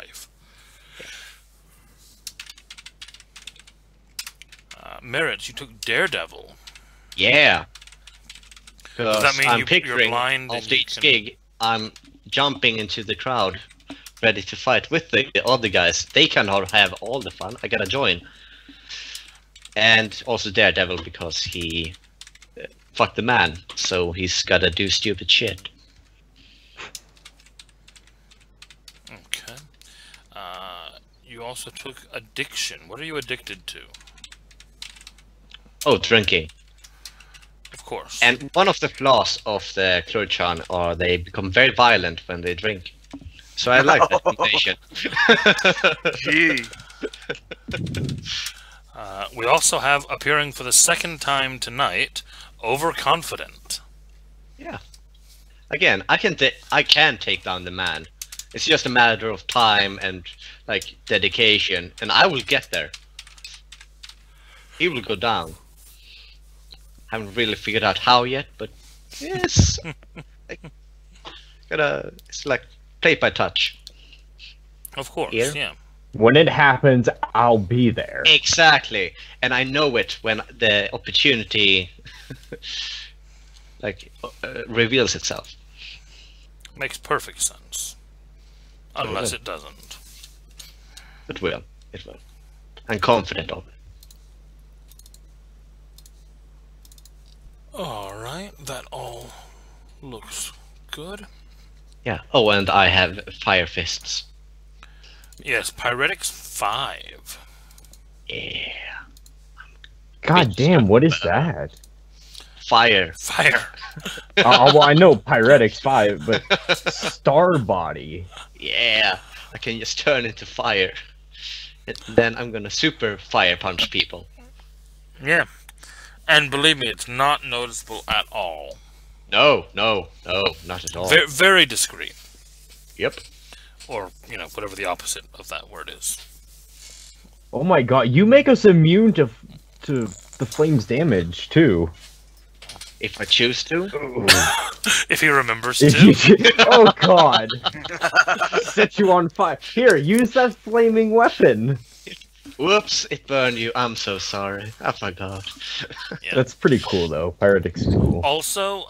life. Merritt, you took Daredevil. Yeah. Does that mean I'm you're picturing blind? after each gig, I'm jumping into the crowd, ready to fight with the other guys. They cannot have all the fun. I gotta join. And also Daredevil because he fucked the man, so he's gotta do stupid shit. Okay. You also took Addiction. What are you addicted to? Oh, drinking. Of course. And one of the flaws of the Clorchan are they become very violent when they drink. So I like that temptation. Gee. We also have, appearing for the second time tonight, Overconfident. Yeah. Again, I can take down the man. It's just a matter of time and like dedication, and I will get there. He will go down. Haven't really figured out how yet, but yes, it's like play by touch. Of course, Here. yeah. When it happens, I'll be there. Exactly, and I know it when the opportunity like reveals itself. Makes perfect sense. Unless it doesn't. It will. It will. I'm confident of it. Alright, that all looks good. Yeah. Oh, and I have fire fists. Yes, Pyretics 5. Yeah. God damn, what is that? Fire. Fire! Well, I know Pyretics 5, but Star Body. Yeah. I can just turn into fire. And then I'm gonna super fire punch people. Yeah. And believe me, it's not noticeable at all. No, not at all. Very discreet. Yep. Or, whatever the opposite of that word is. Oh my god, you make us immune to the flame's damage, too. If I choose to. If he remembers If to. Oh god. Set you on fire. Here, use that flaming weapon. Whoops, it burned you. I'm so sorry. I forgot. Yeah. That's pretty cool, though. Pyretics is cool. Also,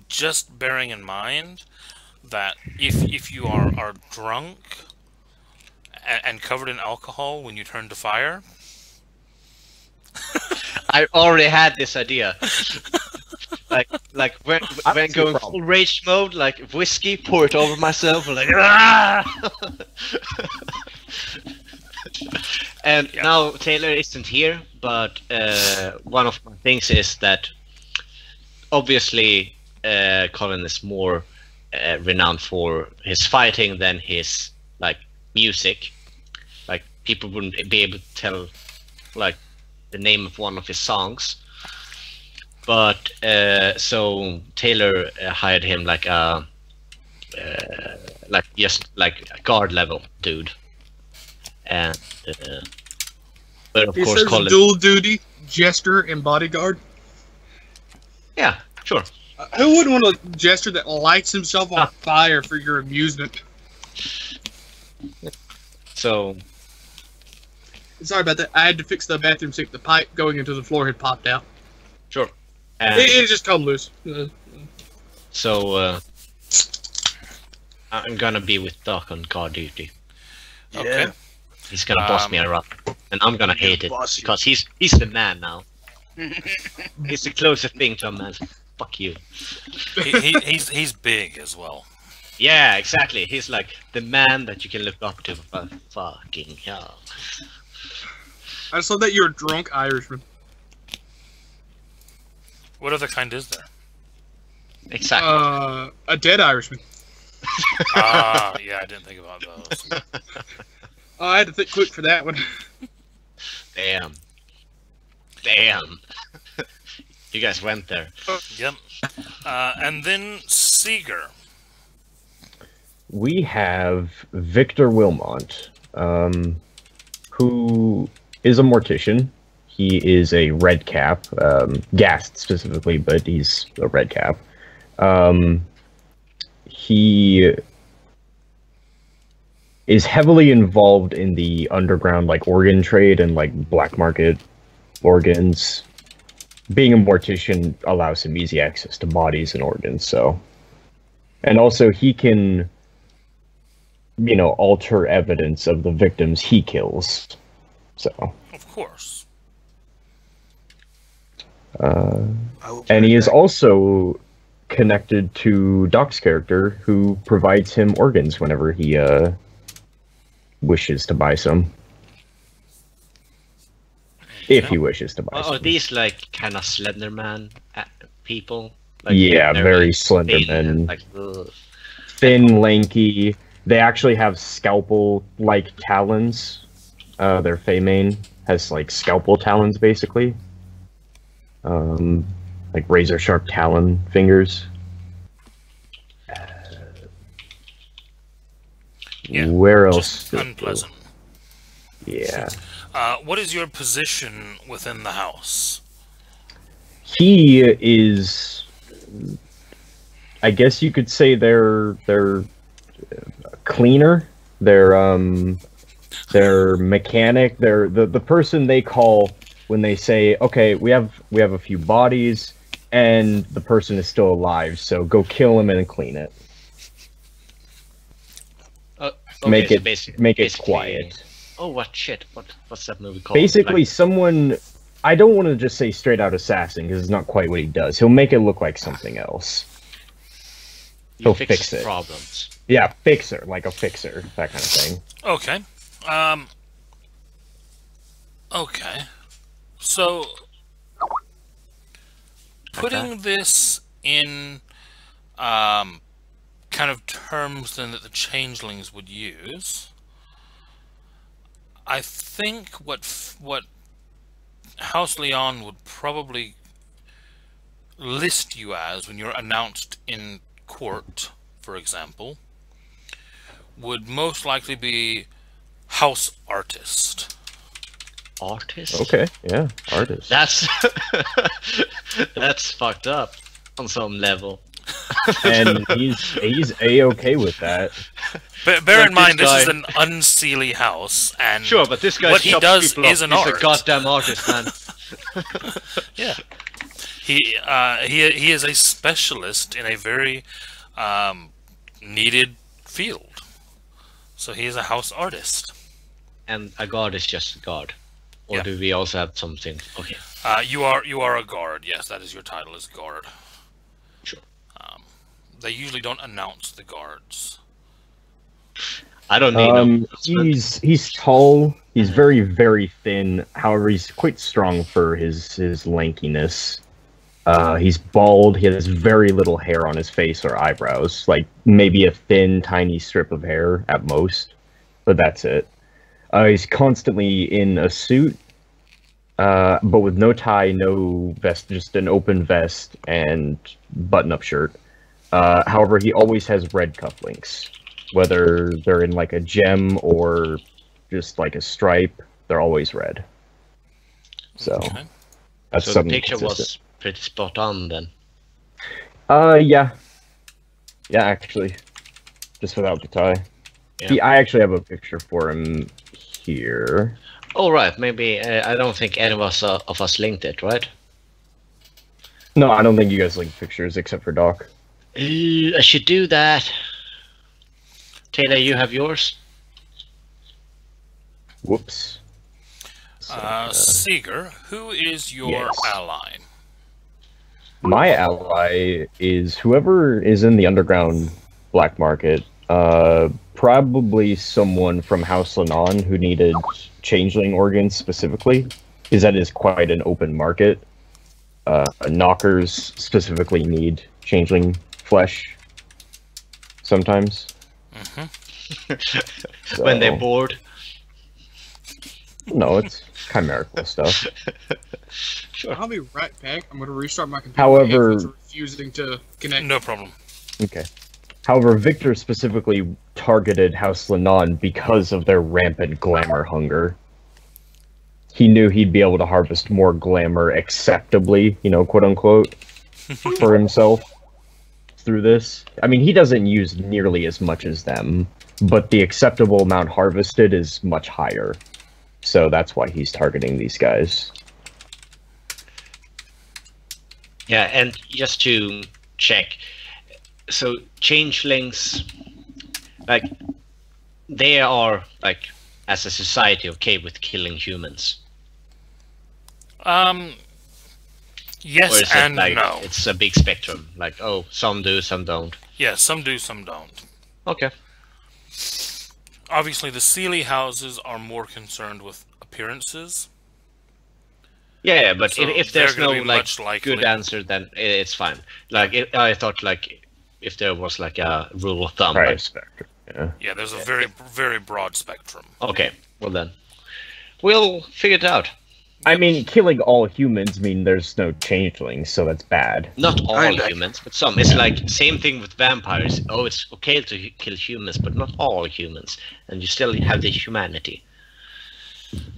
just bearing in mind that if you are drunk and covered in alcohol when you turn to fire... I already had this idea. like when going full rage mode, like whiskey, pour it over myself, like ah! And now Taylor isn't here, but one of my things is that obviously Colin is more renowned for his fighting than his like music. Like people wouldn't be able to tell like the name of one of his songs. But so Taylor hired him like a just like a guard level dude, and but of He course says Colin. dual duty, jester, and bodyguard. Yeah, sure. Who wouldn't want a jester that lights himself on fire for your amusement? So Sorry about that. I had to fix the bathroom sink. The pipe going into the floor had popped out. sure. And It just come loose. so I'm gonna be with Doc on guard duty. Okay. Yeah. He's gonna boss me around, and I'm gonna hate it boss you. because he's the man now. He's the closest thing to a man. Fuck you. He's big as well. Yeah, exactly. He's like the man that you can look up to. Fucking hell. I saw that you're a drunk Irishman. What other kind is there? Exactly. A dead Irishman. Yeah, I didn't think about those. Oh, I had to think quick for that one. Damn. You guys went there. Yep. And then Seeger. We have Victor Wilmont, who is a mortician. He is a red cap, Gast specifically, but he's a red cap. is heavily involved in the underground like organ trade and like black market organs. Being a mortician allows him easy access to bodies and organs, so. And also he can, you know, alter evidence of the victims he kills. So. Of course. And he is also connected to Doc's character, who provides him organs whenever he wishes to buy some. If he wishes to buy some. Are these like kind of Slenderman people? Like, yeah, very like Slenderman. Like, thin, lanky. They actually have scalpel-like talons. Their Feymane has like scalpel talons, basically. Like razor-sharp talon fingers. Yeah, where else? Just unpleasant. Yeah. What is your position within the house? He is, I guess you could say they're cleaner. They're mechanic. They're the person they call when they say, okay, we have a few bodies and the person is still alive, so go kill him and clean it. Okay, make so it quiet. Oh, what's that movie called? Basically, like, someone. I don't want to just say straight out assassin because it's not quite what he does. He'll make it look like something else. He'll fix it. Problems. Yeah, fixer, like a fixer, that kind of thing. Okay. Okay. So, putting this in kind of terms then that the changelings would use, I think what House Leon would probably list you as when you're announced in court, for example, would most likely be house artist. Artist? Okay, yeah, artist. That's that's fucked up on some level. And he's a-okay with that. Bear in mind, this is an unseelie house, and sure, but this guy what he does is an art. He's a goddamn artist, man. Yeah, he is a specialist in a very needed field. So he is a house artist. And a guard is just a guard, or Yeah. do we also have something? Okay. You are a guard. Yes, that is your title, is guard. Sure. They usually don't announce the guards. I don't need no. He's tall. He's very, very thin. However, he's quite strong for his lankiness. He's bald. He has very little hair on his face or eyebrows. Like maybe a thin, tiny strip of hair at most, but that's it. He's constantly in a suit, but with no tie, no vest, just an open vest and button-up shirt. However, he always has red cufflinks. Whether they're in like a gem or just like a stripe, they're always red. So, Okay. that's So the something picture consistent. was pretty spot on then. Yeah. Yeah, actually. Just without the tie. Yeah. I actually have a picture for him here. Oh right, maybe I don't think any of us linked it, right? No, I don't think you guys link pictures except for Doc. I should do that. Taylor, you have yours. Whoops. Seeger, who is your Yes. ally? My ally is whoever is in the underground black market. Probably someone from House Lenon who needed changeling organs specifically, because that is quite an open market. Knockers specifically need changeling flesh sometimes. So, When they're bored. no, it's chimerical stuff. Sure. I'll be right back. I'm going to restart my computer. However- My headphones are refusing to connect. No problem. Okay. However, Victor specifically targeted House Lenon because of their rampant glamour hunger. He knew he'd be able to harvest more glamour acceptably, you know, quote unquote, for himself through this. I mean, he doesn't use nearly as much as them, but the acceptable amount harvested is much higher. So that's why he's targeting these guys. Yeah, and just to check, so changelings, like, they are, like, as a society, okay with killing humans? Yes Or is it and like, no. it's a big spectrum, like, oh, some do, some don't? Yeah, some do, some don't. Okay. Obviously, the Sealy houses are more concerned with appearances. Yeah, but So if there's they're no, gonna be like, much likely- good answer, then it's fine. Like, I thought, like, if there was, like, a rule of thumb. Price Like, spectrum. Yeah. Yeah, there's a very, very broad spectrum. okay, well then. We'll figure it out. I mean, killing all humans mean there's no changelings, so that's bad. Not all Kinda. humans, but some. It's like, same thing with vampires. Oh, it's okay to kill humans, but not all humans. And you still have the humanity.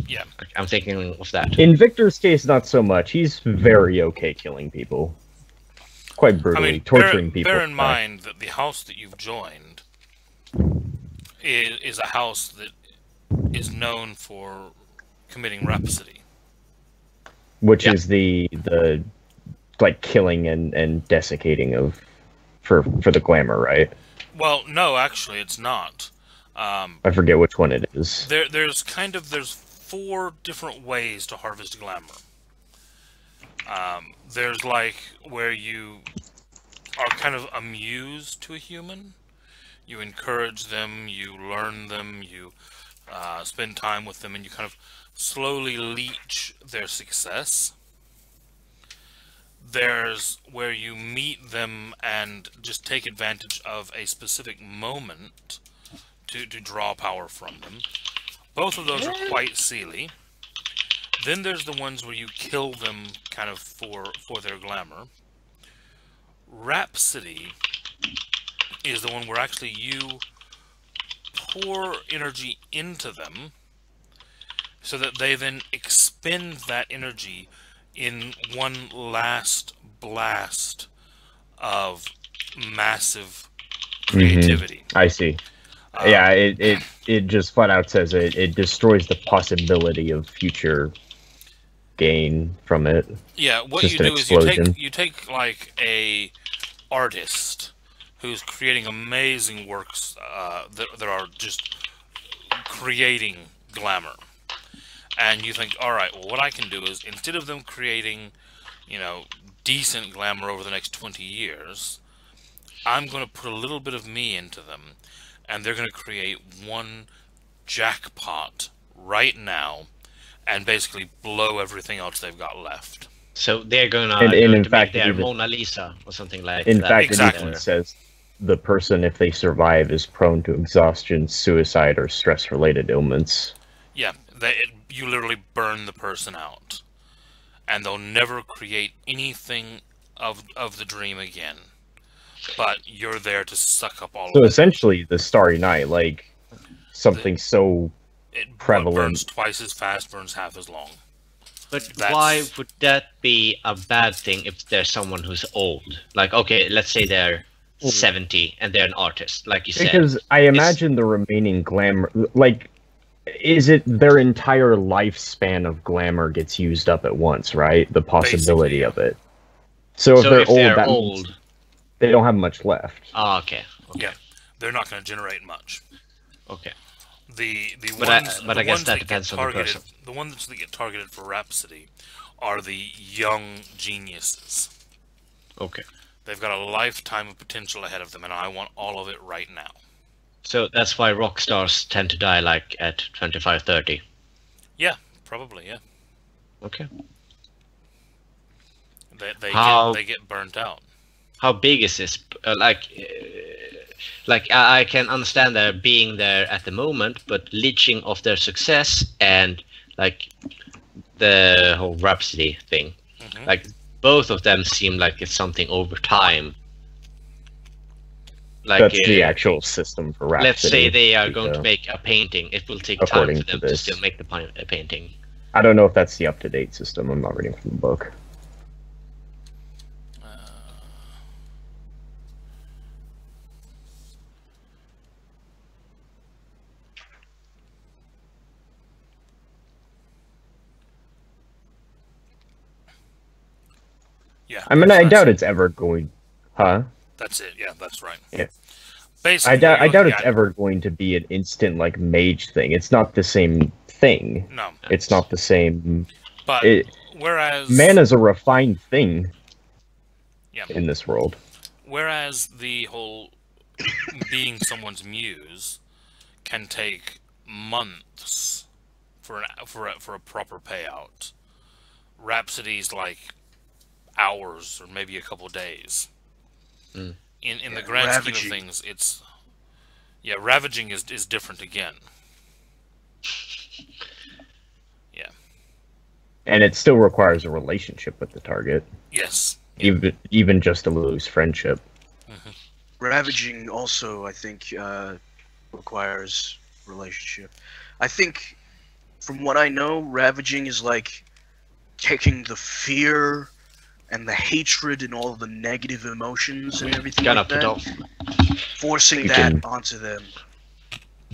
Yeah. Like, I'm thinking of that. In Victor's case, not so much. He's very okay killing people. Quite brutally, I mean, torturing people. bear in mind that the house that you've joined is a house that is known for committing rhapsody. Which Yeah. is the like killing and desiccating of for the glamour, right? Well, no, actually, it's not. I forget which one it is. There's 4 different ways to harvest glamour. There's like where you are kind of amused to a human. You encourage them, you learn them, you spend time with them, and you kind of slowly leech their success. There's where you meet them and just take advantage of a specific moment to draw power from them. Both of those are quite Sealy. Then there's the ones where you kill them kind of for their glamour. Rhapsody is the one where actually you pour energy into them so that they then expend that energy in one last blast of massive creativity. I see. Yeah, it just flat out says it destroys the possibility of future gain from it. Yeah, what Just you an do is explosion. you take like a artist who's creating amazing works that are just creating glamour. And you think, all right, well, what I can do is, instead of them creating, decent glamour over the next 20 years, I'm going to put a little bit of me into them, and they're going to create one jackpot right now, and basically blow everything else they've got left. So they're gonna, And going in to fact, make their even- Mona Lisa or something like In that. fact, Exactly. it even says the person, if they survive, is prone to exhaustion, suicide, or stress-related ailments. Yeah, you literally burn the person out, and they'll never create anything of the dream again. But you're there to suck up all So of it. essentially, the Starry Night, like something so It prevalent. burns twice as fast, burns half as long. But That's- why would that be a bad thing if there's someone who's old? Like, okay, let's say they're 70 and they're an artist, like you said. Because I imagine the remaining glamour, like, is it their entire lifespan of glamour gets used up at once, right? The possibility Basically, of it. So if So they're if old, they're that old, means they don't have much left. okay, Yeah, they're not going to generate much. okay. The But I- ones, but the I guess ones that get depends on the targeted, person. the ones that get targeted for Rhapsody are the young geniuses. Okay. They've got a lifetime of potential ahead of them, and I want all of it right now. So that's why rock stars tend to die like at 25, 30. Yeah, probably. Yeah, Okay. they get burnt out. How big is this? I can understand their being there at the moment, but leeching of their success and like the whole Rhapsody thing, Mhm. like both of them seem like it's something over time. Like That's the actual system for Rhapsody. let's say they are going to yeah. make a painting, it will take time According for to them to this. still make the painting. I don't know if that's the up-to-date system. I'm not reading from the book. Yeah. I mean, I that's doubt it. it's ever going. Huh? That's it. Yeah, that's right. Yeah. Basically, I doubt. I doubt yeah, it's ever going to be an instant like mage thing. It's not the same thing. No, It's not the same. but It, whereas Mana's a refined thing yeah, in this world. whereas the whole being someone's muse can take months for a proper payout. Rhapsody's like hours or maybe a couple days. Mm. In the grand scheme ravaging. of things, it's ravaging is different again. Yeah. And it still requires a relationship with the target, Yes. even just a loose friendship. Ravaging also, I think, requires relationship. I think, from what I know, ravaging is like taking the fear and the hatred and all the negative emotions and everything Gonna like put that, off. forcing You that can- onto them,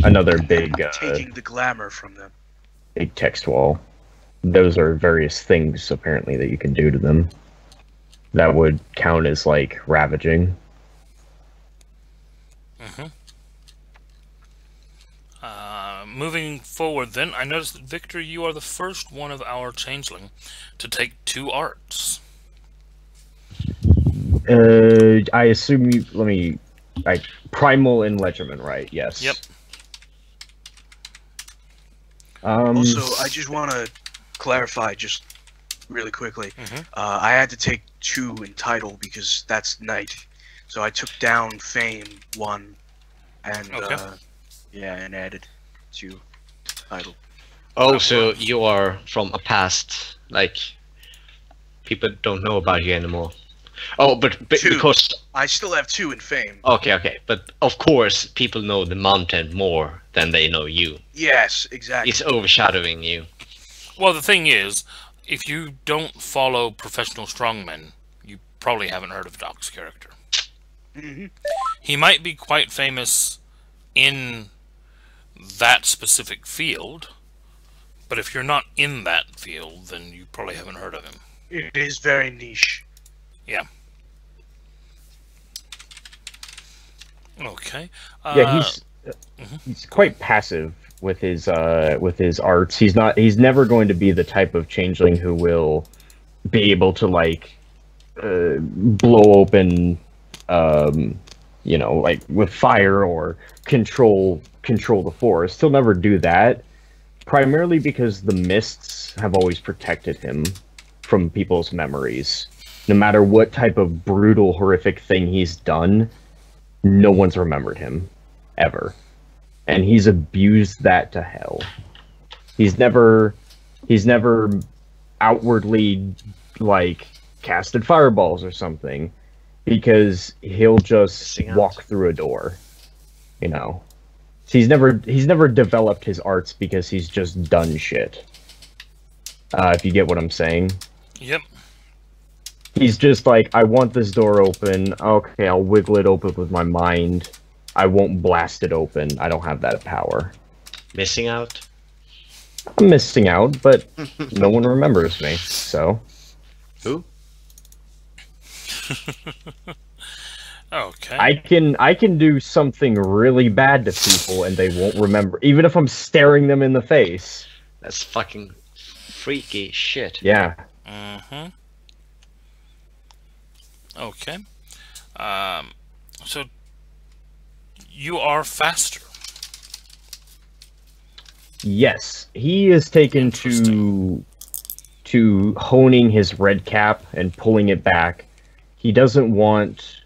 Another big, taking the glamour from them. big text wall. Those are various things apparently that you can do to them. That would count as like ravaging. Moving forward, then, I noticed that Victor, you are the first one of our changeling to take 2 arts. I assume you. Let me. Primal and Ledgerman, right? Yes. Yep. Also, I just want to clarify just really quickly. I had to take 2 in title because that's knight. So I took down fame 1 and Okay. and added 2 title. Oh, so you are from a past, like, people don't know about you anymore. Oh, but 2. because, I still have 2 in fame. okay, but of course people know the mountain more than they know you. Yes, exactly. It's overshadowing you. Well, the thing is, if you don't follow professional strongmen, you probably haven't heard of Doc's character. Mhm. He might be quite famous in that specific field, but if you're not in that field, then you probably haven't heard of him. It is very niche. Yeah. Okay. Yeah, he's quite passive with his arts. He's never going to be the type of changeling who will be able to like blow open like with fire or control the forest. He'll never do that, primarily because the mists have always protected him from people's memories. No matter what type of brutal, horrific thing he's done, no one's remembered him ever, and he's abused that to hell. He's never outwardly like casted fireballs or something, because he'll just Missing out. walk through a door, He's never developed his arts because he's just done shit. If you get what I'm saying. Yep. He's just like, I want this door open. Okay, I'll wiggle it open with my mind. I won't blast it open. I don't have that power. Missing out? I'm missing out, but no one remembers me, so. Who? Okay. I can do something really bad to people and they won't remember, even if I'm staring them in the face. That's fucking freaky shit. Yeah. Mm-hmm. Okay. So you are faster. Yes, he is taken to honing his red cap and pulling it back. He doesn't want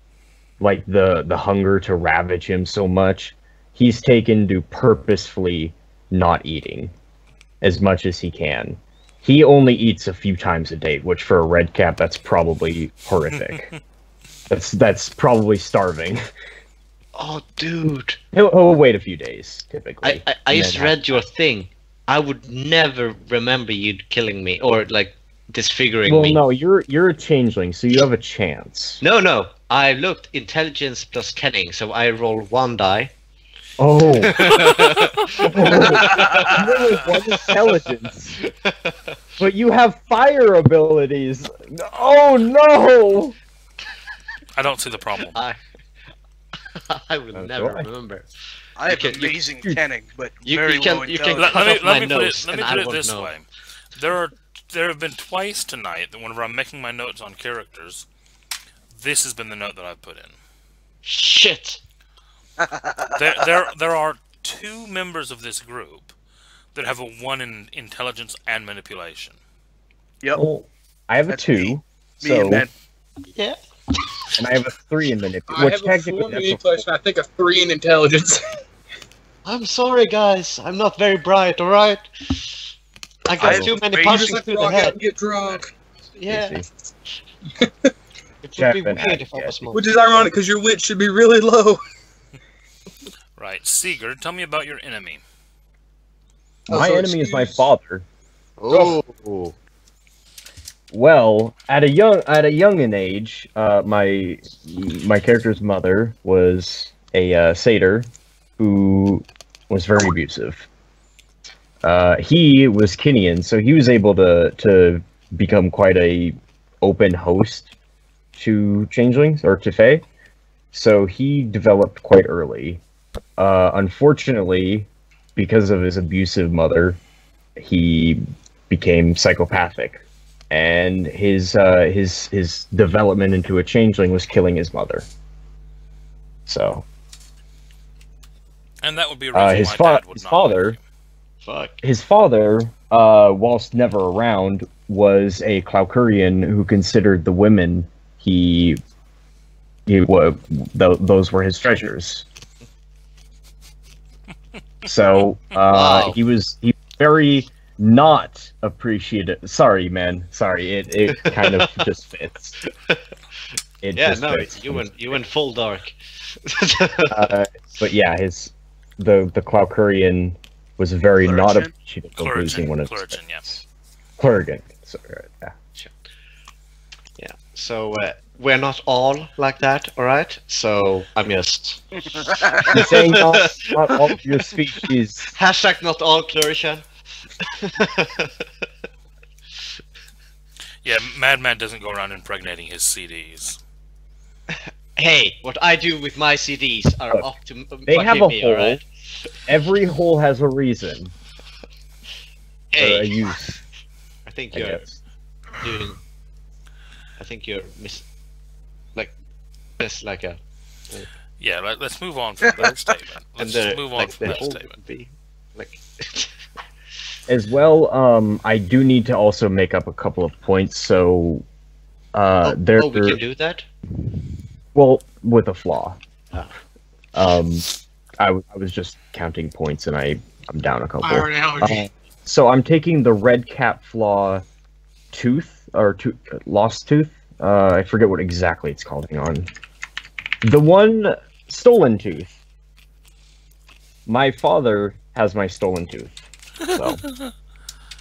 like the hunger to ravage him so much. He's taken to purposefully not eating as much as he can. He only eats a few times a day, which for a red cap, that's probably horrific. That's probably starving. Oh, dude. He'll wait a few days, typically. I and just then read your thing. I would never remember you killing me or like disfiguring Well, me. no, you're a changeling, so you have a chance. No. I looked intelligence plus cunning, so I roll 1 die. Oh. You only one intelligence. But you have fire abilities. Oh no! I don't see the problem. I will Oh, never do I? remember. I have You can- amazing canning, but you very can- low you can- intelligence. cut off my Let notes, me and I put it won't this know. way. There have been twice tonight that whenever I'm making my notes on characters, this has been the note that I've put in. Shit. There are 2 members of this group that have a 1 in intelligence and manipulation. Yep, Well, I have a That's 2, me so and Ben. Yeah. and I have a 3 in I manipulation. Which have a 4 technically that's manipulation. I think a 3 in intelligence. I'm sorry, guys. I'm not very bright. All right. I got have too many crazy- You just punches like to to the rock out head. and get drunk. Yeah. Easy. It would be Jeff and weird if I Abby, was small. Which is ironic because your wit should be really low. Right. Seeger, tell me about your enemy. My Also, enemy is my excuse- father. Oh. Well, at a young age, my character's mother was a satyr who was very abusive. He was Kinnian, so he was able to become quite a open host to changelings or to Fae. So he developed quite early. Unfortunately, because of his abusive mother, he became psychopathic, and his development into a changeling was killing his mother. So And that would be a reason his why Dad would his not father, like you. Fuck. his father, whilst never around, was a Klaukurian who considered the women those were his treasures. So Wow. he was very not appreciative. Sorry, man. Sorry, it kind of just fits. It Yeah, just no, fits. you went full dark. But yeah, the Klaukurian was very not Clergyman? appreciative of losing one of his Clergyman, yeah. friends. Clergyman. Sorry, yeah. Yeah. So we're not all like that, all right? So I'm just You're saying not all of your species. hashtag not all Clerician. Yeah, Madman doesn't go around impregnating his CDs. Hey, what I do with my CDs are Look, up to They fucking have a me, hole. alright? Every hole has a reason for a Hey, use. I think I you're guess. doing. I think you're just like a. Yeah, let's move on from that statement. Let's just move on like from the that hole statement. would be like. As well, I do need to also make up a couple of points. So, there. we can do that. Well, with a flaw. Ah. I was just counting points, and I'm down a couple. Iron allergy. So I'm taking the red cap flaw tooth or lost tooth. I forget what exactly it's called. Hang on. The one stolen tooth. My father has my stolen tooth. So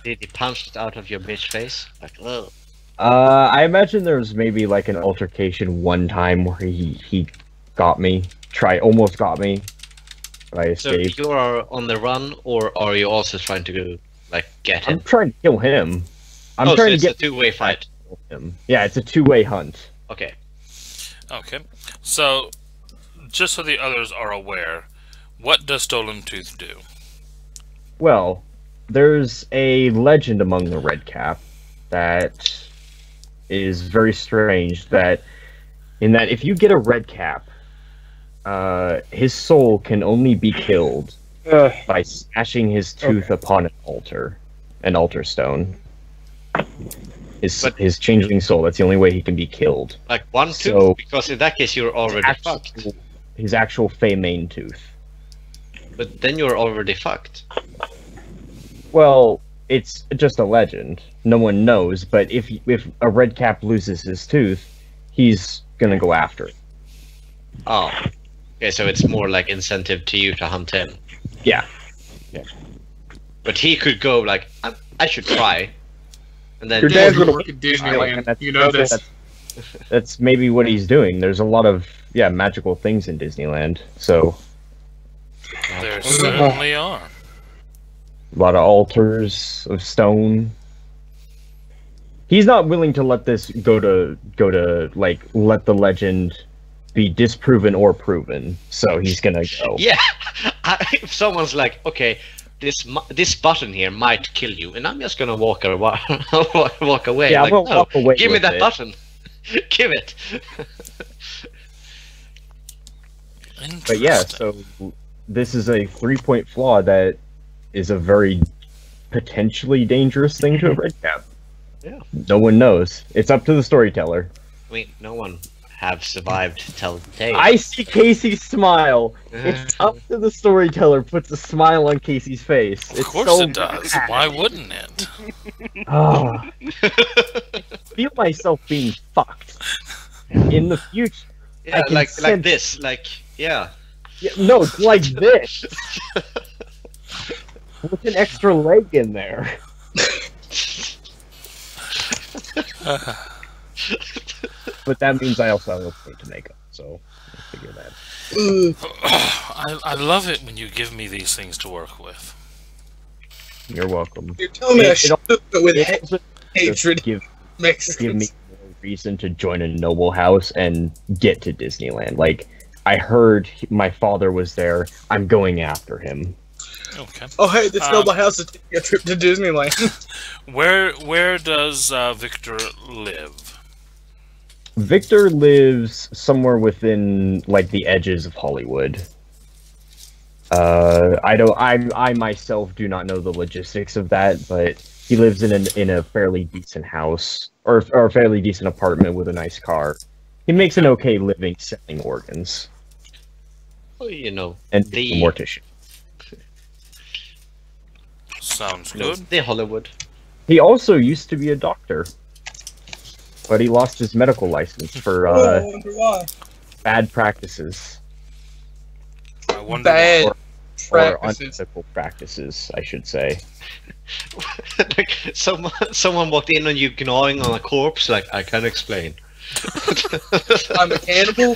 Did he punch it out of your bitch face? Like, oh. I imagine there's maybe like an altercation one time where he got me. Almost got me. But I So escaped. you are on the run, or are you also trying to like get I'm him? trying to kill him. I'm so trying it's to get a two-way fight. him. Yeah, it's a two-way hunt. Okay. Okay, so just so the others are aware, what does Stolen Tooth do? Well, there's a legend among the Red Cap that is very strange. That if you get a Red Cap, his soul can only be killed by smashing his tooth upon an altar stone. His changeling soul. That's the only way he can be killed. Like one So- tooth, because in that case you're already fucked. His actual Fey main tooth. But then you're already fucked. Well, it's just a legend. No one knows. But if a Red Cap loses his tooth, he's gonna go after it. Oh. Okay, so it's more like incentive to you to hunt him. Yeah. But he could go like, I should try. And then Your dad's gonna work at And Disneyland. that's- You know this. That's maybe what he's doing. There's a lot of magical things in Disneyland. So There certainly are. a lot of altars of stone. He's not willing to let this go to like let the legend be disproven or proven. So he's gonna go. Yeah, if someone's like, okay, this button here might kill you, and I'm just gonna walk away. Yeah, like, I'm gonna walk away. Give me with that it. button. Give it. But yeah, so this is a 3-point flaw that is a very potentially dangerous thing to a red cap. Yeah. No one knows. It's up to the storyteller. I mean, no one have survived to tell the tale. I see Casey's smile. It's up to the storyteller. Puts a smile on Casey's face. Of It's course so it does. bad. Why wouldn't it? Oh, I feel myself being fucked in the future. Yeah, can like sense- this, like yeah. Yeah, no, it's like this. With an extra leg in there. But that means I also have a point to make up, so I figure that. I love it when you give me these things to work with. You're welcome. You're telling me I should do it with It also hatred. give Makes me sense. more reason to join a noble house and get to Disneyland. Like, I heard my father was there. I'm going after him. Okay. Oh, hey, this noble house is taking a trip to Disneyland. Where does Victor live? Victor lives somewhere within like the edges of Hollywood. I myself do not know the logistics of that, but he lives in a fairly decent house or a fairly decent apartment with a nice car. He makes an okay living selling organs Well, you know, and being a mortician. Sounds you know, good. the Hollywood. He also used to be a doctor, but he lost his medical license for I wonder why. bad practices I wonder Bad or practices. unethical practices, I should say. Like someone walked in on you gnawing on a corpse. Like I can't explain. I'm a cannibal.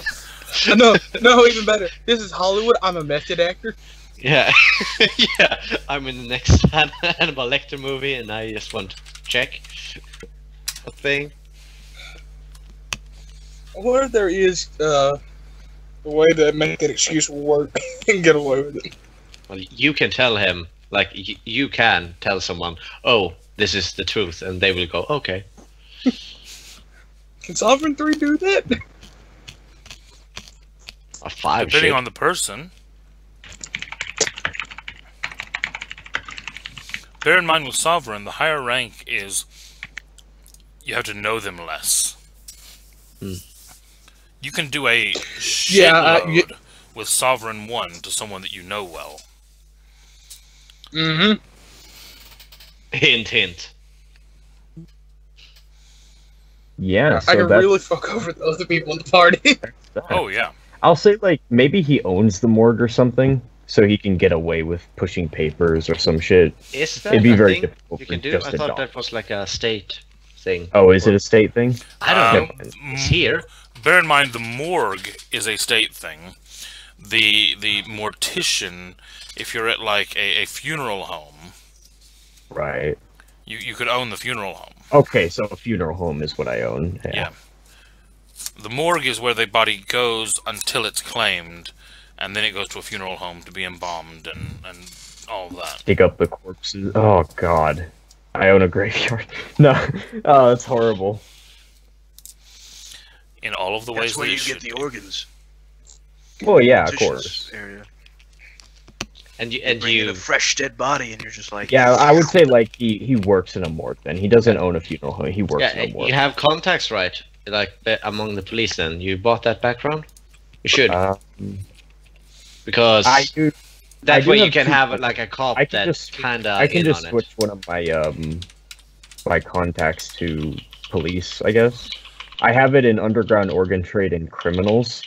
No, even better. This is Hollywood. I'm a method actor. Yeah, yeah. I'm in the next Hannibal Lecter movie, and I just want to check a thing. I wonder if there is a way to make that excuse work and get away with it. Well, you can tell him, like you can tell someone, "Oh, this is the truth," and they will go, "Okay." Can Sovereign 3 do that? A 5 depending shit. on the person. Bear in mind with Sovereign, the higher rank is you have to know them less. Hmm. You can do a Yeah, shitload with Sovereign 1 to someone that you know well. Mm-hmm. Hint, hint. Yeah, so I can that's really fuck over the other people in the party. that. Oh, yeah. I'll say, like, maybe he owns the morgue or something, so he can get away with pushing papers or some shit. Is that It'd be a very thing difficult you for can do? just I a thought dog. that was like a state thing. Oh, is it a state thing? I don't know. Um, It's here. Bear in mind, the morgue is a state thing. The mortician, if you're at, like, a funeral home, Right. you could own the funeral home. Okay, so a funeral home is what I own. Yeah. The morgue is where the body goes until it's claimed, and then it goes to a funeral home to be embalmed and all of that. Dig up the corpses. Oh, God. I own a graveyard. No. Oh, that's horrible. In all of the ways That's where that you it get should the be. organs. Well, yeah, of Mortician's course. Area. And Bring in you a fresh dead body, and you're just like, Yeah, I would say, like, he works in a morgue then. He doesn't own a funeral home. He works yeah, in a morgue. you have contacts, right? Like among the police. Then you bought that background. You should because I do. that do way you have can two have contacts. like a cop I can that's just kinda I can in just on switch one of my contacts to police, I guess. I have it in underground organ trade and criminals,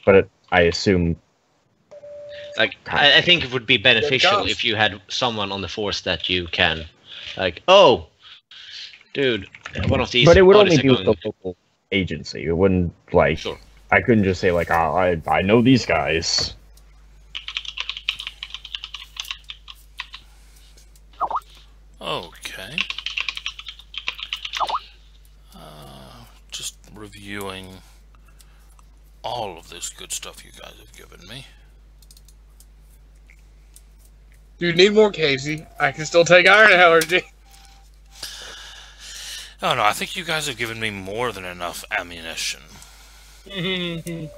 but I assume it. Like I think it would be beneficial cops. if you had someone on the force that you can, like, oh, dude, one of these. but it would bodies only are be with going- the local agency. It wouldn't like Sure. I couldn't just say like I know these guys. Okay. this good stuff you guys have given me. Do you need more, Casey? I can still take iron allergy. Oh no, I think you guys have given me more than enough ammunition. Casey,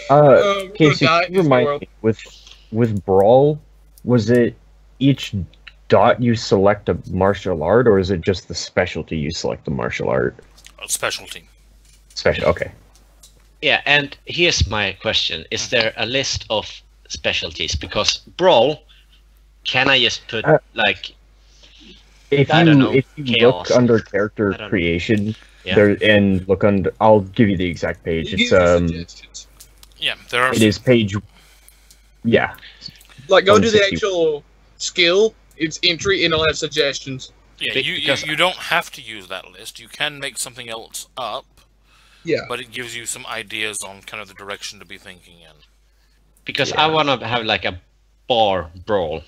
can you remind me, with Brawl, was it each dot you select a martial art, or is it just the specialty you select the martial art? Specialty. Special, okay. Yeah, and here's my question. Is there a list of specialties? Because Brawl, can I just put, like... If you chaos. look under character creation, Yeah. there and look under, I'll give you the exact page. It's suggestions. Yeah, there are. It is page. Yeah. Like, go to the 160. actual skill, it's entry, and it'll have suggestions. Yeah, Because- you don't have to use that list. You can make something else up, Yeah. but it gives you some ideas on kind of the direction to be thinking in. Because I want to have like a bar brawl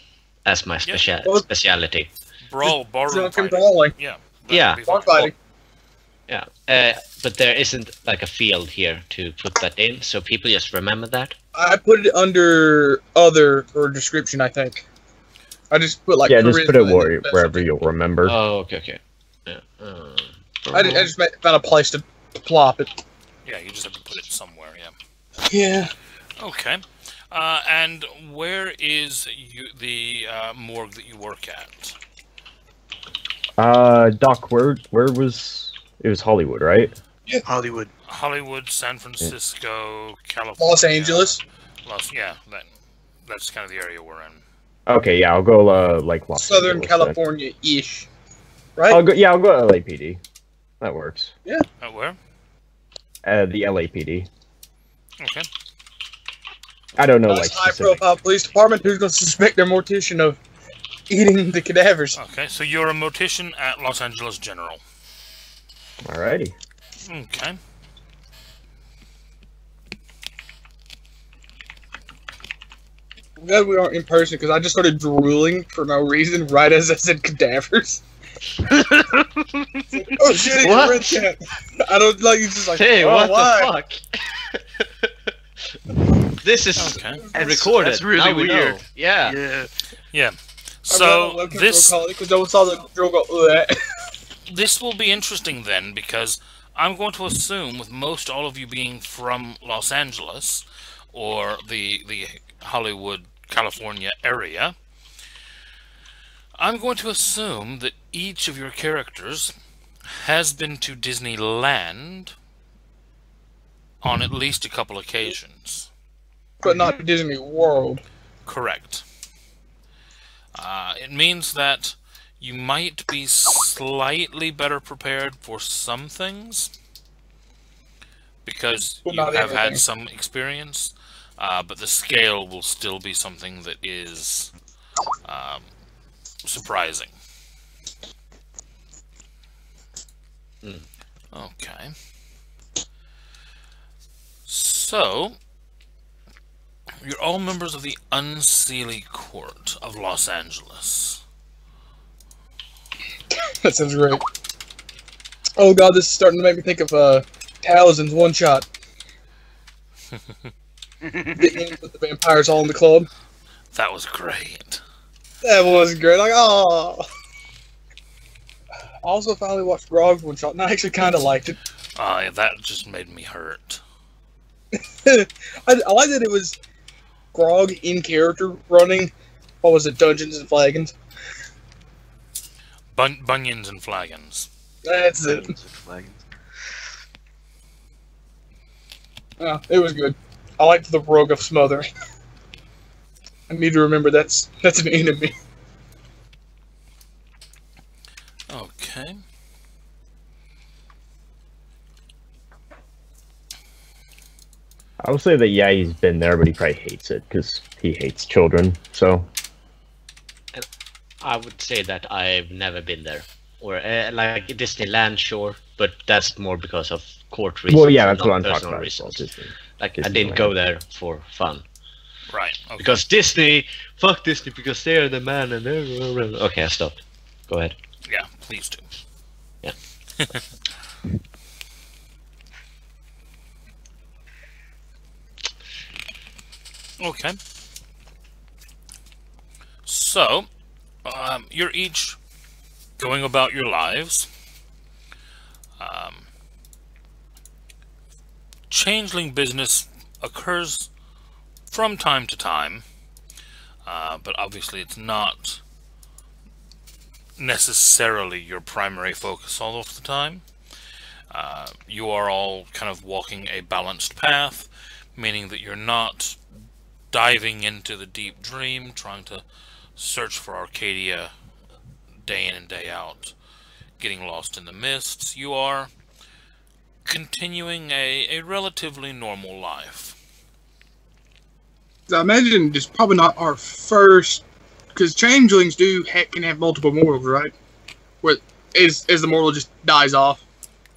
as my speciality. Brawl, barroom Drunk and fighting. brawling. Yeah. Yeah. Bar fighting. Yeah, but there isn't like a field here to put that in, so people just remember that. I put it under other for description, I think. I just put like Just put it charisma and wherever you'll remember. Oh, okay. Yeah. I just found a place to plop it. Yeah, you just have to put it somewhere, yeah. Yeah. Okay. And where is the morgue that you work at? Doc, where was... It was Hollywood, right? Hollywood. Hollywood, San Francisco, California. Los Angeles. That's kind of the area we're in. Okay, yeah, I'll go, like, Los Southern Angeles, then. California-ish. Right? I'll go LAPD. That works. Where? The LAPD. Okay. I don't know, Nice like, high-profile police department who's going to suspect their mortician of eating the cadavers. Okay, so you're a mortician at Los Angeles General. Alrighty. Okay. I'm glad we aren't in person because I just started drooling for no reason right as I said cadavers. Oh shit! What? Read that. I don't like. It's just like, Hey, oh, what why? the fuck? This is Okay. recorded. That's really Now we know. weird. Yeah. Yeah. Yeah. So this because no one saw the drill go. Ugh. this will be interesting then, because I'm going to assume, with most all of you being from Los Angeles or the Hollywood, California area, I'm going to assume that each of your characters has been to Disneyland on at least a couple occasions. But not Disney World. Correct. It means that you might be slightly better prepared for some things because But you not have had everything. some experience, but the scale will still be something that is surprising. Okay. So, you're all members of the Unseelie Court of Los Angeles. That sounds great. Oh god, this is starting to make me think of Talisman's one shot. The end with the vampires all in the club. That was great. That was great. Like, oh. I also finally watched Grog's one shot, and I actually kind of liked it. That just made me hurt. I like that it was Grog in character running. What was it, Dungeons and Flagons? Bunions and flagons. That's it. It was good. I liked the rogue of smothering. I need to remember that's an enemy. Okay. I would say that, yeah, he's been there, but he probably hates it, because he hates children, so... I would say that I've never been there. Or like Disneyland, sure, but that's more because of court reasons. Well, yeah, that's not what I'm talking personal about. As well, reasons. Disney. Like, I didn't go there for fun. Right. Okay. Because Disney, fuck Disney, because they're the man and they're... Okay, I stopped. Go ahead. Yeah, please do. Yeah. Okay. So, you're each going about your lives. Changeling business occurs from time to time, but obviously it's not necessarily your primary focus all of the time. You are all kind of walking a balanced path, meaning that you're not diving into the deep dream, trying to search for Arcadia day in and day out, getting lost in the mists. You are continuing a relatively normal life. I imagine it's probably not our first, because changelings can have multiple mortals, right? Where as the mortal just dies off.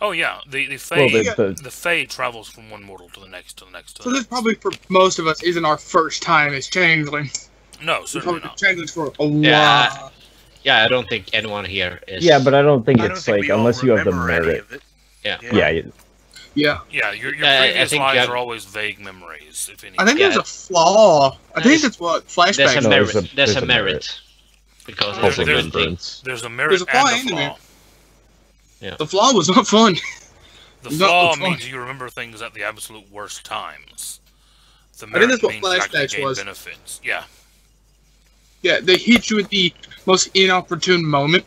Oh yeah, the Fae, Well, the Fae travels from one mortal to the next, to the next, to So the this next. probably for most of us isn't our first time as changelings. No, We've certainly probably been not. changelings for a Yeah. while. Yeah, I don't think anyone here is. Yeah, but I don't think I don't it's think like we all unless you have the remember any merit. of it. Yeah. Yeah, Yeah. Yeah, your I previous think lives you have- are always vague memories, if any. I think Yeah. there's a flaw. I think There's- that's what there's flashbacks a No, merit. there's There's a a merit. Because There's- it's a there's- good thing. remembrance. There's a merit There's a flaw and a in there. flaw. The flaw was not fun. The Not flaw the flaw. means you remember things at the absolute worst times. The think merit that's what means you actually flashbacks gain was. benefits. Yeah. Yeah, they hit you at the most inopportune moment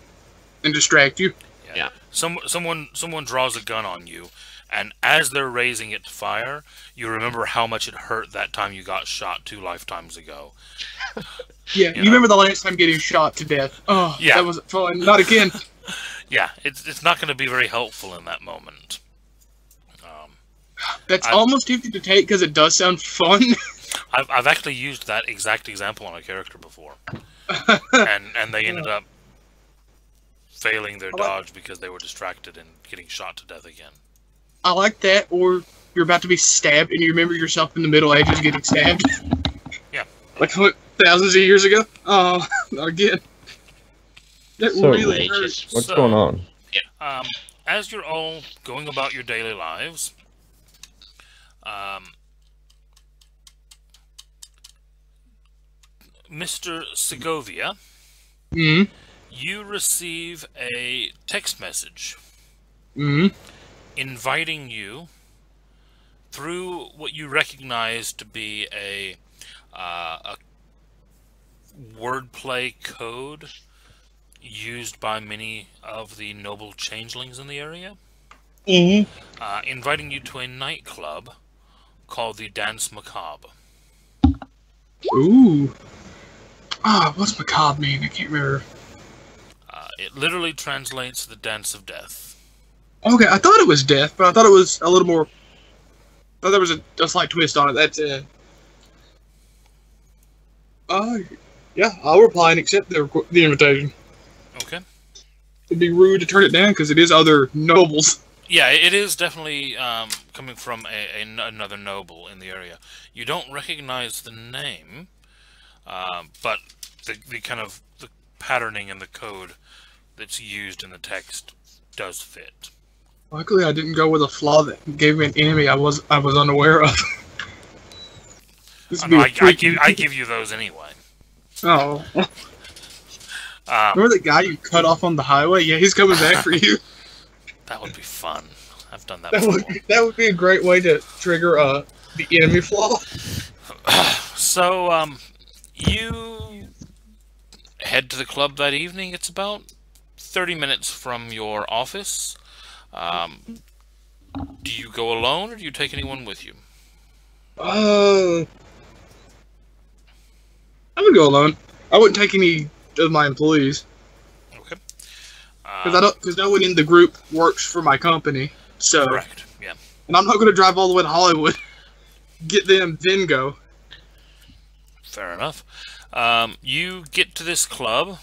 and distract you. Yeah. Someone draws a gun on you, and as they're raising it to fire, you remember how much it hurt that time you got shot 2 lifetimes ago. Yeah, you know. remember the last time getting shot to death. Oh, Yeah. that wasn't fun. Not again. Yeah, it's not going to be very helpful in that moment. That's I- almost tempting to take because it does sound fun. I've actually used that exact example on a character before, and they ended up failing their dodge because they were distracted and getting shot to death again. I like that, or you're about to be stabbed and you remember yourself in the Middle Ages getting stabbed. Yeah. Like what, thousands of years ago? Oh, not again. That So- really Ages. hurts. What's So- going on? As you're all going about your daily lives, Mr. Segovia, Mm-hmm. you receive a text message Mm-hmm. inviting you through what you recognize to be a wordplay code used by many of the noble changelings in the area, inviting you to a nightclub called the Dance Macabre. Ooh. Ah, what's macabre mean? I can't remember. It literally translates the Dance of Death. Okay, I thought it was death, but I thought it was a little more. I thought there was a slight twist on it. That's it. Yeah, I'll reply and accept the invitation. Okay. It'd be rude to turn it down because it is other nobles. Yeah, it is definitely coming from another noble in the area. You don't recognize the name, but the kind of the patterning and the code that's used in the text does fit. Luckily, I didn't go with a flaw that gave me an enemy I was unaware of. This would be a I freaking- give you those anyway. Oh, remember that guy you cut off on the highway? Yeah, he's coming back for you. That would be fun. I've done that That before. that would be a great way to trigger the enemy flaw. So, you head to the club that evening. It's about 30 minutes from your office. Do you go alone, or do you take anyone with you? I would go alone. I wouldn't take any of my employees Okay. because no one in the group works for my company. So, Correct. Yeah. and I'm not going to drive all the way to Hollywood, get them, then go. Fair enough. You get to this club.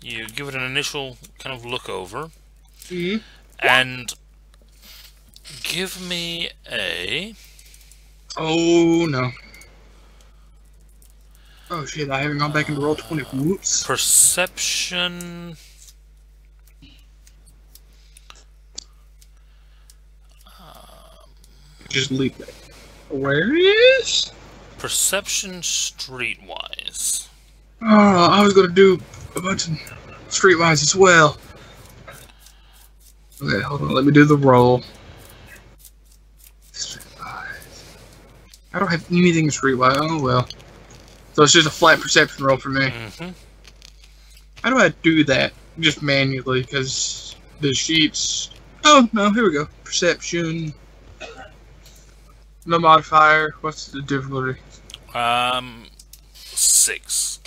You give it an initial kind of look over, Mhm. and give me a. Oh no. Oh shit! I haven't gone back into roll 20. Whoops. Perception. Just leave that. Awareness. Perception streetwise. Oh, I was gonna do a bunch of streetwise as well. Okay, hold on. Let me do the roll. Streetwise. I don't have anything streetwise. Oh well. So it's just a flat perception roll for me. Mm-hmm. How do I do that? Just manually, because the sheets. Oh no, here we go. Perception. No modifier. What's the difficulty? 6.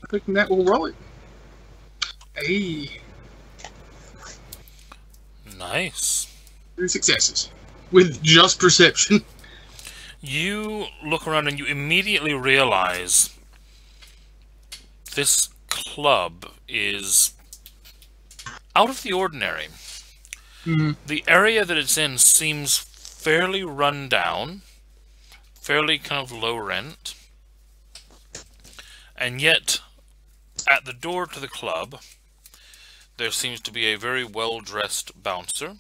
Clicking that will roll it. Hey, Nice. 3 successes with just perception. You look around and you immediately realize this club is out of the ordinary. Mm-hmm. The area that it's in seems fairly run down, fairly kind of low rent, and yet at the door to the club there seems to be a very well-dressed bouncer.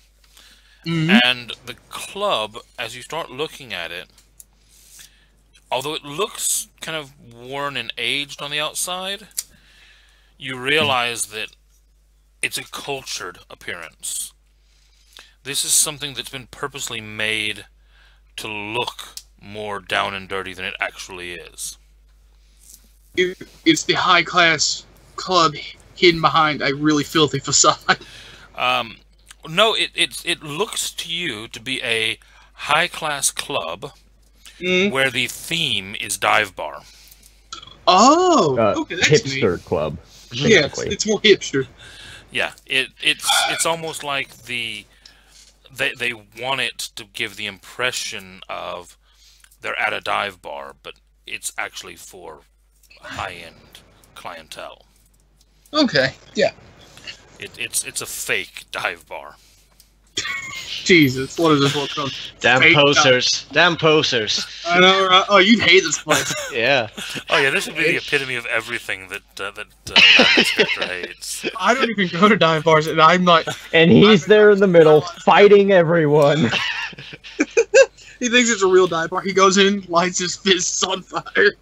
Mm-hmm. And the club, as you start looking at it, although it looks kind of worn and aged on the outside, you realize that it's a cultured appearance. This is something that's been purposely made to look more down and dirty than it actually is. It's the high class club hidden behind a really filthy facade. No, it looks to you to be a high-class club where the theme is dive bar. Oh, okay, that's hipster neat. club. Yes, basically. it's more hipster. Yeah, it's almost like they want it to give the impression of they're at a dive bar, but it's actually for high-end clientele. Okay, yeah. It's a fake dive bar. Jesus, what is this one called? Damn Fake posers. Damn posers. I know, right? Oh, you hate this place. Yeah. Oh yeah, this would be the epitome of everything that Madman Spectre hates. I don't even go to dive bars, and I'm like... And he's there in the middle, fighting everyone. He thinks it's a real dive bar. He goes in, lights his fists on fire.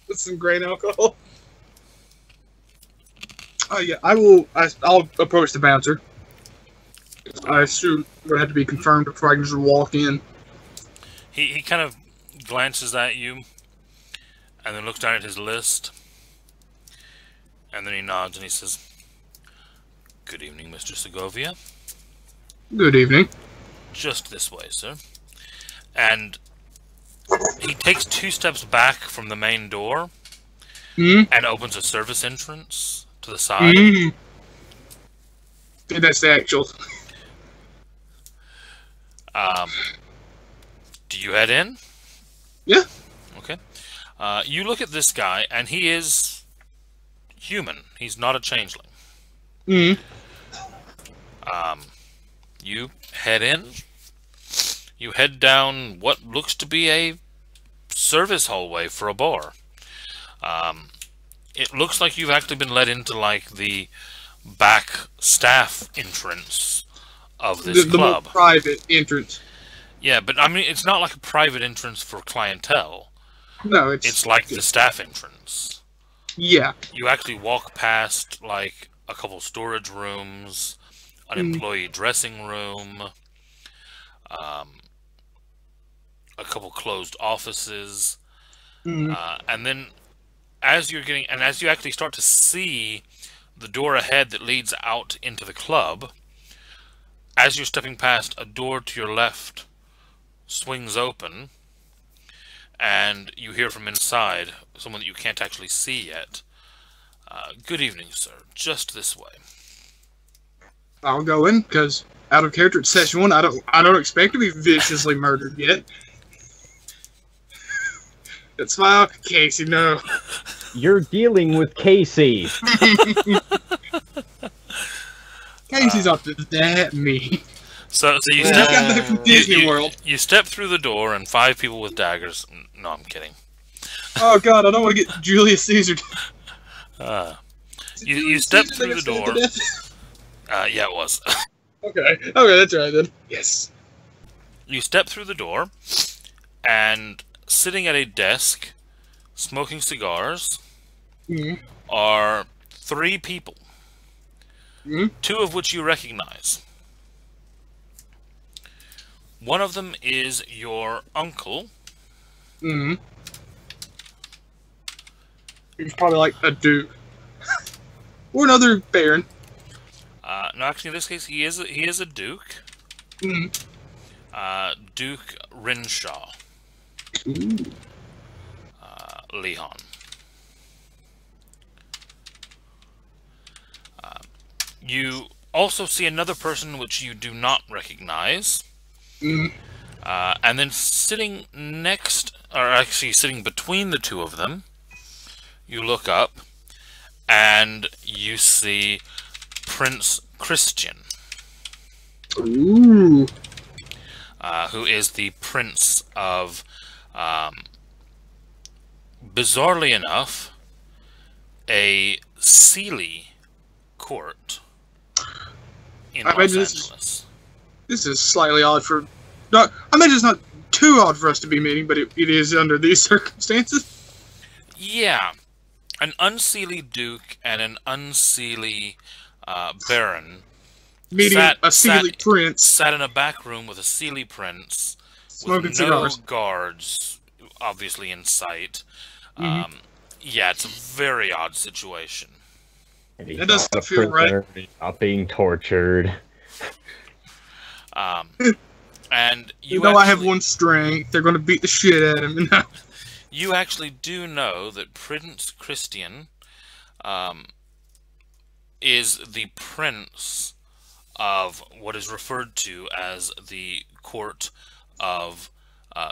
With some grain alcohol. Oh yeah, I'll approach the bouncer. I assume it would have to be confirmed before I can just walk in. He kind of glances at you, and then looks down at his list, and then he nods and he says, "Good evening, Mr. Segovia. Good evening. Just this way, sir." And he takes 2 steps back from the main door and opens a service entrance to the side. That's the actual... Do you head in? Yeah. Okay. You look at this guy, and he is human. He's not a changeling. You head in. You head down what looks to be a service hallway for a bar. It looks like you've actually been led into like the back staff entrance of this the club. more private entrance. Yeah, but I mean, it's not like a private entrance for clientele. No, It's like the staff entrance. Yeah. You actually walk past like a couple storage rooms, an employee dressing room, a couple closed offices, and then as you actually start to see the door ahead that leads out into the club, as you're stepping past, a door to your left swings open, and you hear from inside someone that you can't actually see yet. Good evening, sir. Just this way. I'll go in because out of character, it's session 1. I don't expect to be viciously murdered yet. That's fine, Casey. No. You're dealing with Casey. Casey's up to that me. So you Just step got back from Disney World. you step through the door, and 5 people with daggers. No, I'm kidding. Oh God, I don't want to get Julius Caesar. You step through the door, Yeah, it was. Okay, that's right then. Yes. You step through the door, and sitting at a desk, smoking cigars, are 3 people. 2 of which you recognize. One of them is your uncle. He's probably like a duke. Or another baron. No, actually, in this case, he is a duke. Duke Rinshaw. Leon. You also see another person which you do not recognize. And then sitting next, or actually sitting between the 2 of them, you look up and you see Prince Christian. Ooh. Who is the prince of, bizarrely enough, a Sealy court in Los Angeles. This is slightly odd for... I imagine it's not too odd for us to be meeting, but it is under these circumstances. Yeah. An unseelie duke and an unseelie baron Meeting a Sealy prince. Sat in a back room with a Sealy prince. Smoking with no cigars. Guards, obviously, in sight. Yeah, it's a very odd situation. That doesn't feel right. Not being tortured. And you know, I have one strength. They're going to beat the shit out of him. You actually do know that Prince Christian is the prince of what is referred to as the Court of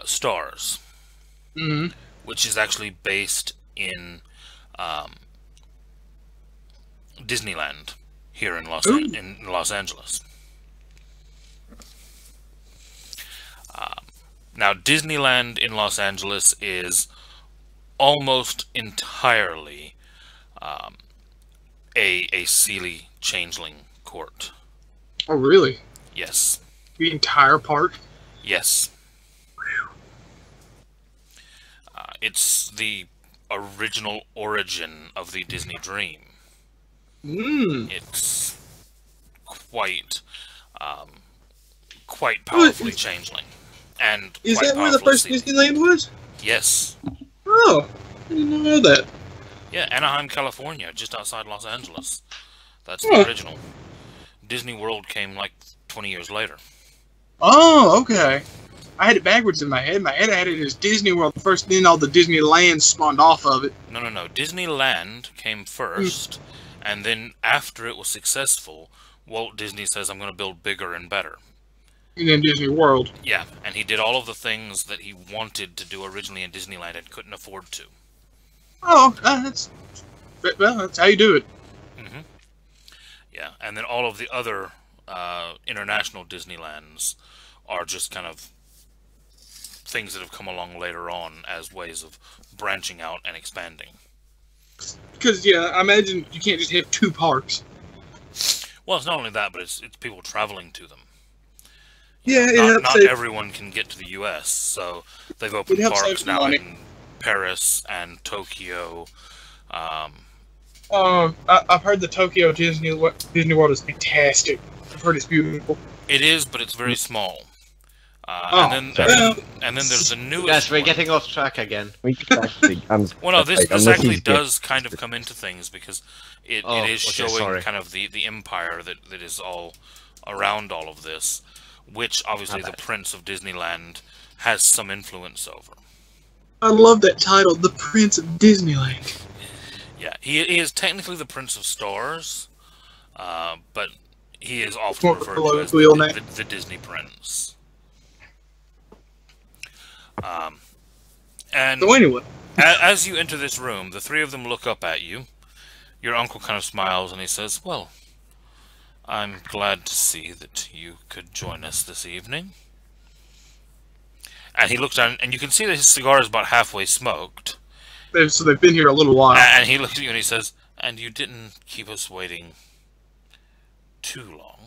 Stars, which is actually based in Disneyland here in Los Angeles. Now, Disneyland in Los Angeles is almost entirely a Sealy changeling court. Oh, really? Yes. The entire park? Yes. It's the original origin of the Disney dream. It's quite powerfully changeling. And is that where the first Sealy. Disneyland was? Yes. Oh, I didn't know that. Yeah, Anaheim, California, just outside Los Angeles. That's the original. Disneyworld came like 20 years later. Oh, okay. I had it backwards in my head. I had it as Disneyworld first, then all the Disneyland spawned off of it. No. Disneyland came first, and then after it was successful, Walt Disney says, I'm going to build bigger and better. And then Disney World. Yeah, and he did all of the things that he wanted to do originally in Disneyland and couldn't afford to. Oh, that's how you do it. Yeah, and then all of the other international Disneylands are just kind of things that have come along later on as ways of branching out and expanding. Because, yeah, I imagine you can't just have 2 parks. Well, it's not only that, but it's people traveling to them. Not everyone can get to the U.S., so they've opened parks now in Paris and Tokyo. I've heard the Tokyo Disney World is fantastic. I've heard it's beautiful. It is, but it's very small. And then there's the newest. Guys, we're getting off track again. Well, no, this actually does kind of come into things because it is showing kind of the empire that is all around all of this, which obviously the Prince of Disneyland has some influence over. I love that title, the Prince of Disneyland. Yeah, he is technically the Prince of Stars, but he is often referred to as the Disney Prince. And so anyway, as you enter this room, the 3 of them look up at you. Your uncle kind of smiles and he says, "Well, I'm glad to see that you could join us this evening." And he looks down, and you can see that his cigar is about halfway smoked. So they've been here a little while. And he looks at you and he says, "And you didn't keep us waiting too long.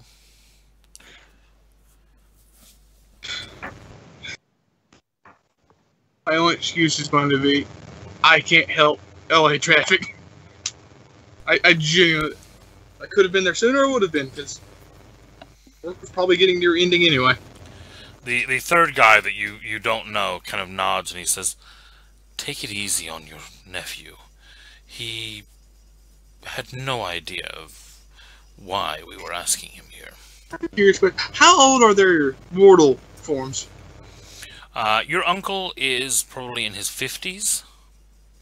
My only excuse is going to be, I can't help LA traffic. I genuinely, I could have been there sooner. I would have been, because work was probably getting near ending anyway. The third guy that you don't know kind of nods and he says, "Take it easy on your nephew. He had no idea of why we were asking him here." I'm curious, but how old are their mortal forms? Your uncle is probably in his 50s.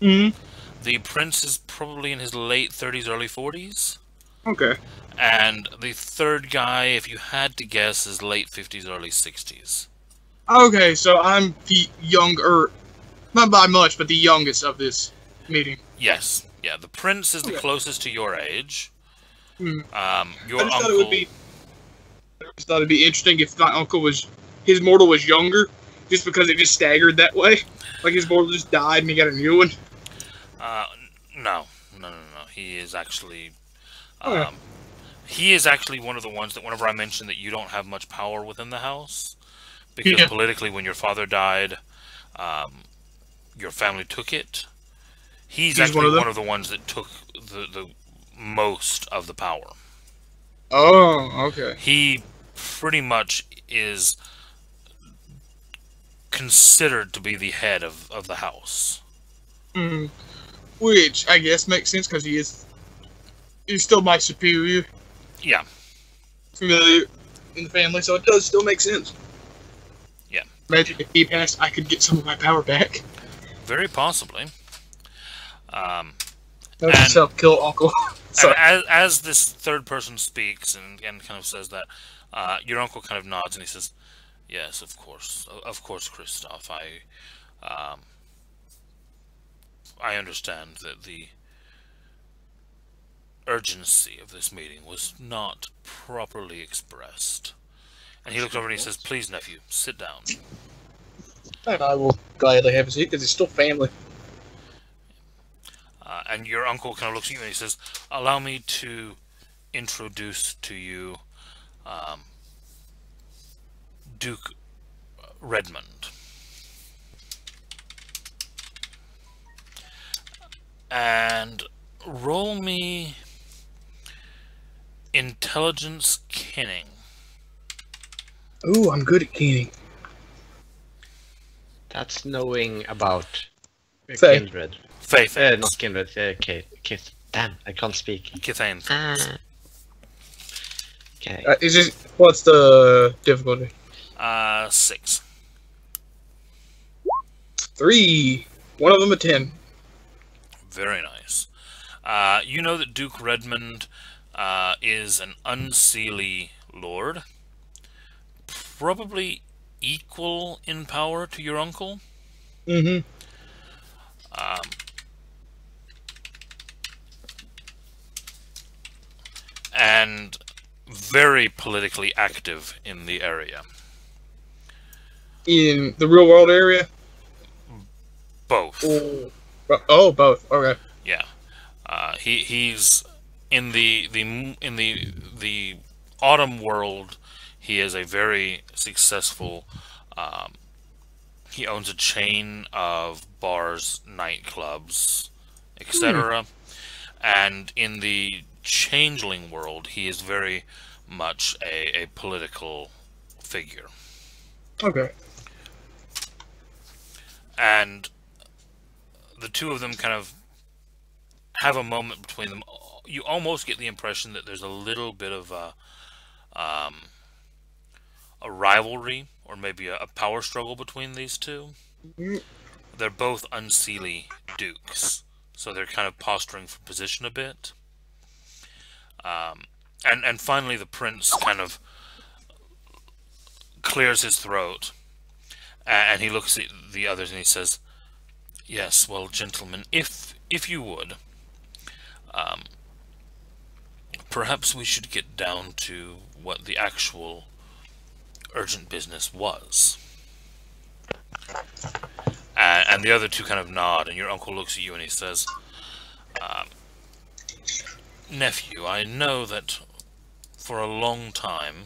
Mm-hmm. The prince is probably in his late 30s, early 40s. Okay. And the third guy, if you had to guess, is late 50s, early 60s. Okay, so I'm the younger, not by much, but the youngest of this meeting. Yes. Yeah, the prince is the closest to your age. Hmm. Your I just uncle... thought it would be. I just thought it'd be interesting if my uncle was, his mortal was younger, just because it just staggered that way. Like his mortal just died and he got a new one. No. He is actually... Okay. He is actually one of the ones that whenever I mentioned that you don't have much power within the house, because politically when your father died, your family took it. He's actually one of the ones that took the most of the power. Oh, okay. He pretty much is considered to be the head of the house. Mm. Which I guess makes sense because he's still my superior. Yeah. Familiar in the family, so it does still make sense. Yeah. Imagine if he passed, I could get some of my power back. Very possibly. That's a self-kill, uncle. As this third person speaks and kind of says that, your uncle kind of nods and he says, "Yes, of course, Christoph. I understand that the urgency of this meeting was not properly expressed." And he looks over and he says, "Please, nephew, sit down." And I will gladly have a seat because it's still family. And your uncle kind of looks at you and he says, "Allow me to introduce to you Duke Redmond." And roll me intelligence kenning. Ooh, I'm good at kenning. That's knowing about Faith. kindred. Faith. Not kindred. Kith. Damn, I can't speak. Kithane. Okay. Is this, what's the difficulty? 6. 3. One of them a 10. Very nice. You know that Duke Redmond is an unseelie lord, probably equal in power to your uncle. Mm-hmm. And very politically active in the area. In the real world area? Both. Oh, both. Okay. Yeah. He's in the autumn world. He is a very successful. He owns a chain of bars, nightclubs, etc. And in the changeling world, he is very much a political figure. Okay. And the two of them kind of have a moment between them. You almost get the impression that there's a little bit of a rivalry, or maybe a power struggle between these two. They're both unseelie dukes, so they're kind of posturing for position a bit. And finally the prince kind of clears his throat, and he looks at the others and he says, "Yes, well, gentlemen, if you would, perhaps we should get down to what the actual urgent business was." And the other two kind of nod, and your uncle looks at you and he says, "Nephew, I know that for a long time,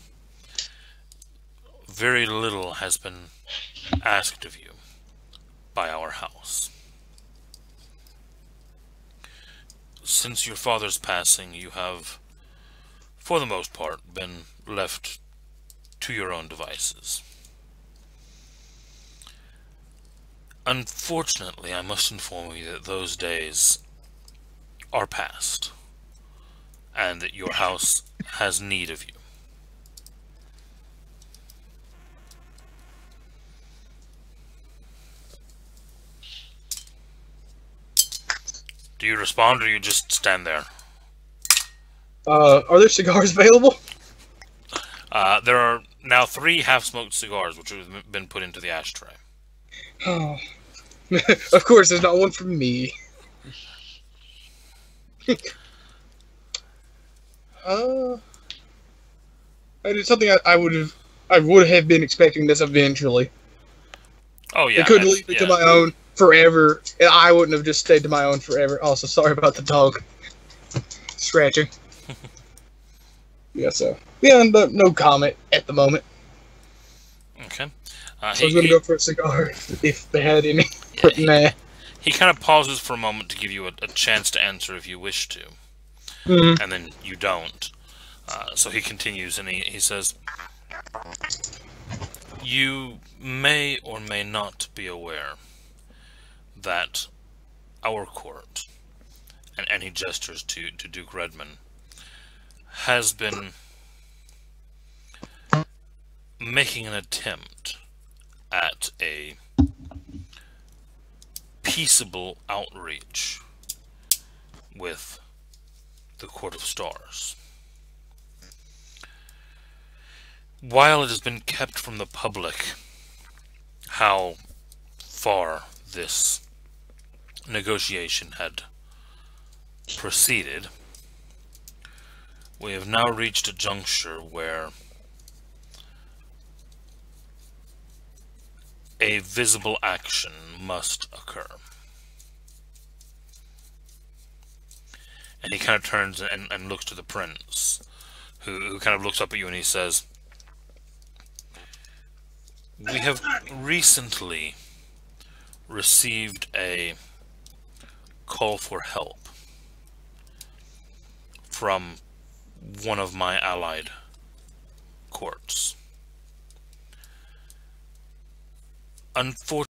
very little has been asked of you by our house. Since your father's passing, you have, for the most part, been left to your own devices. Unfortunately, I must inform you that those days are past, and that your house has need of you. Do you respond, or you just stand there? Are there cigars available? There are now 3 half-smoked cigars, which have been put into the ashtray. Oh. Of course, there's not one for me. It's something I would have been expecting this eventually. Oh yeah, I couldn't leave it to my own forever. And I wouldn't have just stayed to my own forever. Also, sorry about the dog scratching. Yeah, so yeah, no comment at the moment. Okay. So I was gonna go for a cigar if they had any. But nah. He kind of pauses for a moment to give you a chance to answer if you wish to, and then you don't. So he continues, and he says, "You may or may not be aware that our court," and he gestures to Duke Redman, "has been making an attempt at a peaceable outreach with the Court of Stars. While it has been kept from the public how far this negotiation had proceeded, we have now reached a juncture where a visible action must occur." And he kind of turns and looks to the prince, who kind of looks up at you and he says, "We have recently received a call for help from one of my allied courts. Unfortunately,